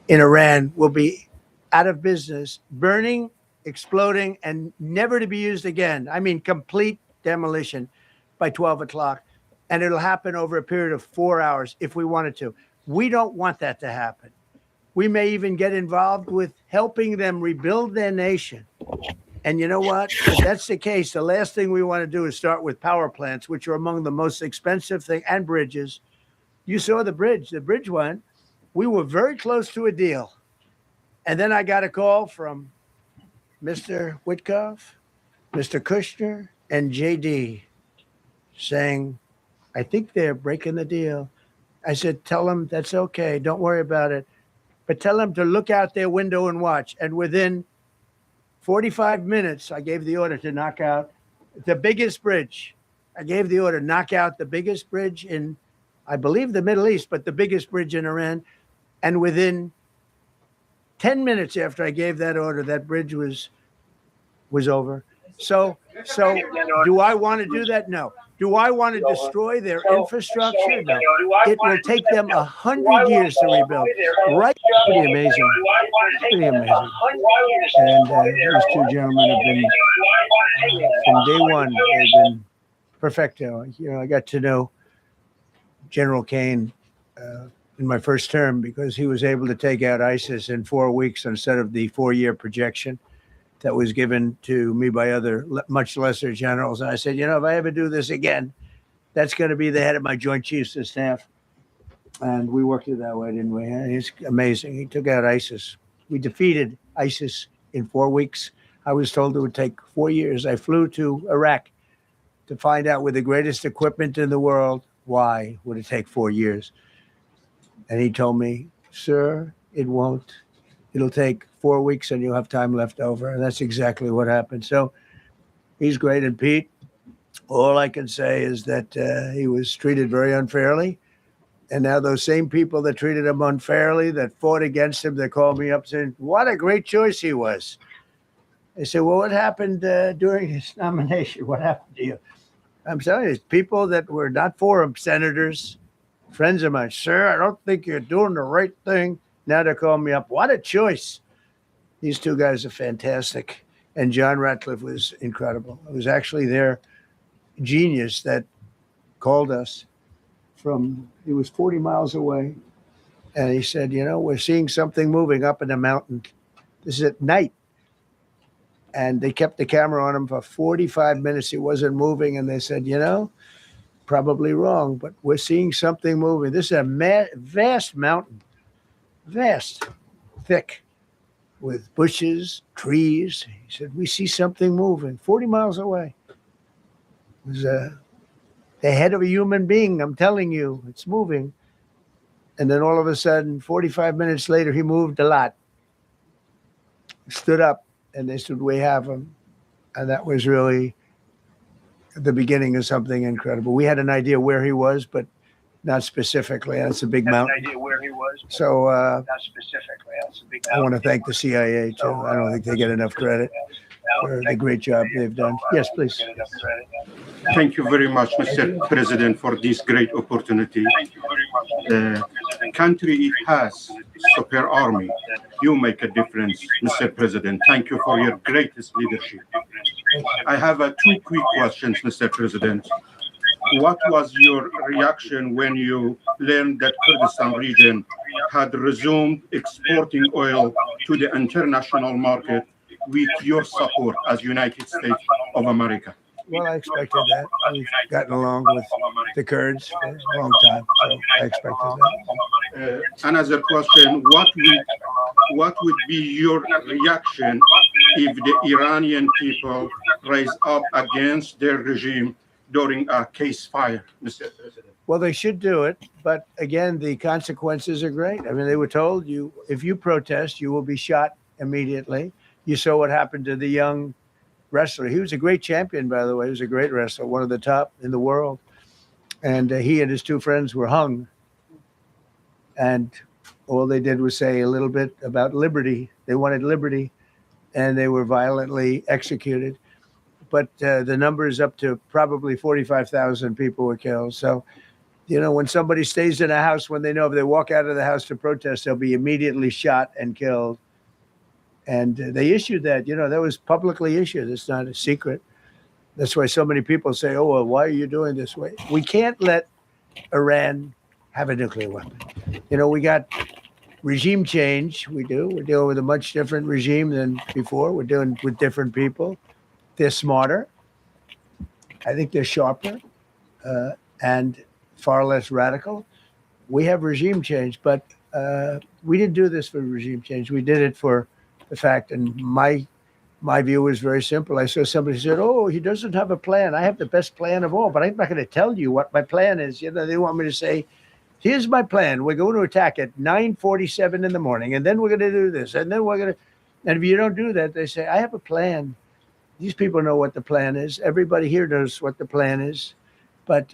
in Iran will be out of business, burning, exploding, and never to be used again. I mean, complete demolition by 12 o'clock. And it'll happen over a period of 4 hours if we wanted to. We don't want that to happen. We may even get involved with helping them rebuild their nation. And you know what? If that's the case, the last thing we want to do is start with power plants, which are among the most expensive thing, and bridges. You saw the bridge. The bridge one, we were very close to a deal. And then I got a call from Mr. Witkoff, Mr. Kushner, and JD saying, I think they're breaking the deal. I said, tell them that's okay. Don't worry about it. But tell them to look out their window and watch. And within 45 minutes, I gave the order to knock out the biggest bridge. I gave the order, knock out the biggest bridge in, I believe, the Middle East, but the biggest bridge in Iran. And within 10 minutes after I gave that order, that bridge was over. So do I want to do that? No. Do I want to destroy their infrastructure? No. It will take them 100 years to rebuild. Right? Pretty amazing. Pretty amazing. And these two gentlemen have been, from day one, they've been perfecto. You know, I got to know General Kane in my first term because he was able to take out ISIS in 4 weeks instead of the 4-year projection that was given to me by other much lesser generals. And I said, you know, if I ever do this again, that's going to be the head of my Joint Chiefs of Staff. And we worked it that way, didn't we? And it's amazing. He took out ISIS. We defeated ISIS in 4 weeks. I was told it would take 4 years. I flew to Iraq to find out with the greatest equipment in the world, why would it take 4 years? And he told me, sir, it won't. It'll take 4 weeks and you'll have time left over. And that's exactly what happened. So he's great. And Pete, all I can say is that he was treated very unfairly. And now those same people that treated him unfairly, that fought against him, they called me up saying, what a great choice he was. They said, well, what happened during his nomination? What happened to you? I'm telling you, people that were not for him, senators, friends of mine, sir, I don't think you're doing the right thing. Now they're calling me up. What a choice. These two guys are fantastic. And John Ratcliffe was incredible. It was actually their genius that called us from, he was 40 miles away. And he said, you know, we're seeing something moving up in the mountain. This is at night. And they kept the camera on him for 45 minutes. He wasn't moving. And they said, you know, probably wrong, but we're seeing something moving. This is a vast mountain. Vast, thick, with bushes, trees. He said, we see something moving 40 miles away. It was the head of a human being. I'm telling you, it's moving. And then all of a sudden, 45 minutes later, he moved a lot. Stood up, and they said, we have him. And that was really the beginning of something incredible. We had an idea where he was, but not specifically. That's a big mountain. So I want to thank the CIA too. I don't think they get enough credit for the great job they've done. Yes, please. Thank you very much, Mr. President, for this great opportunity. The country has super army. You make a difference, Mr. President. Thank you for your greatest leadership. I have two quick questions, Mr. President. What was your reaction when you learned that Kurdistan region had resumed exporting oil to the international market with your support as United States of America? Well, I expected that. We've gotten along with the Kurds for a long time, so I expected that. Another question, what would be your reaction if the Iranian people rise up against their regime during a ceasefire, Mr. President? Well, they should do it, but again, the consequences are great. I mean, they were told if you protest, you will be shot immediately. You saw what happened to the young wrestler. He was a great champion, by the way. He was a great wrestler, one of the top in the world. And he and his two friends were hung. And all they did was say a little bit about liberty. They wanted liberty, and they were violently executed. But the number is up to probably 45,000 people were killed. So You know, when somebody stays in a house, when they know if they walk out of the house to protest, they'll be immediately shot and killed. And they issued that, you know, that was publicly issued. It's not a secret. That's why so many people say, oh, well, why are you doing this way? We can't let Iran have a nuclear weapon. You know, we got regime change. We do. We're dealing with a much different regime than before. We're dealing with different people. They're smarter. I think they're sharper and far less radical. We have regime change, but we didn't do this for regime change. We did it for the fact, and my view was very simple. I saw somebody said, oh, he doesn't have a plan. I have the best plan of all, but I'm not going to tell you what my plan is. You know, they want me to say, here's my plan. We're going to attack at 9:47 in the morning, and then we're going to do this, and then we're going to, and if you don't do that, they say, I have a plan. These people know what the plan is. Everybody here knows what the plan is, but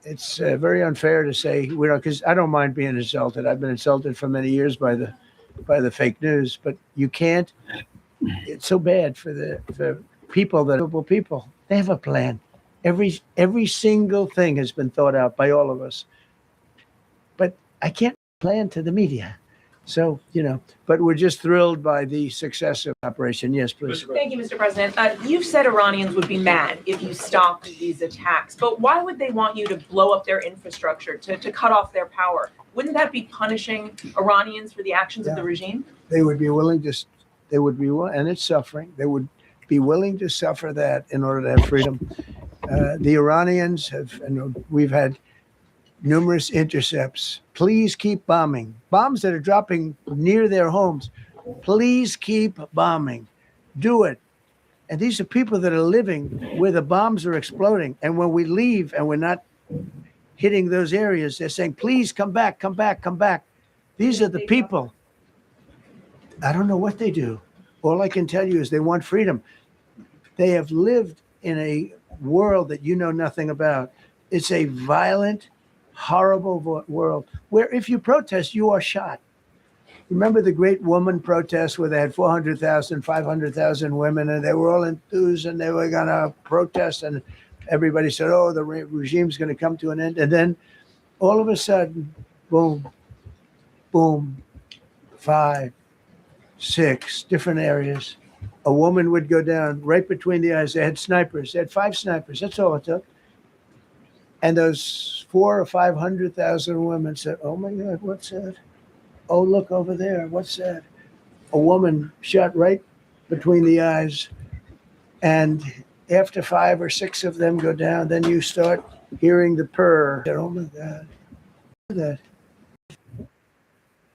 it's very unfair to say we don't, because I don't mind being insulted. I've been insulted for many years by the fake news, but you can't. It's so bad for the people, people. They have a plan. Every single thing has been thought out by all of us. But I can't plan to the media. So, you know, but we're just thrilled by the success of Operation. Yes, please. Thank you, Mr. President. You said Iranians would be mad if you stopped these attacks, but why would they want you to blow up their infrastructure, to cut off their power? Wouldn't that be punishing Iranians for the actions of the regime? They would be willing to, and it's suffering. They would be willing to suffer that in order to have freedom. The Iranians have, and we've had numerous intercepts. Please keep bombing. Bombs that are dropping near their homes. Please keep bombing. Do it. And these are people that are living where the bombs are exploding. And when we leave and we're not hitting those areas, they're saying, please come back, come back, come back. These are the people. I don't know what they do. All I can tell you is they want freedom. They have lived in a world that you know nothing about. It's a violent, horrible world where if you protest, you are shot. Remember the great woman protests where they had 400,000, 500,000 women, and they were all enthused and they were going to protest, and everybody said, oh, the regime's going to come to an end. And then all of a sudden, boom, boom, 5, 6 different areas. A woman would go down right between the eyes. They had snipers. They had 5 snipers. That's all it took. And those 400,000 or 500,000 women said, oh my God, what's that? Oh, look over there. What's that? A woman shot right between the eyes. And after 5 or 6 of them go down, then you start hearing the purr. Oh my God. That.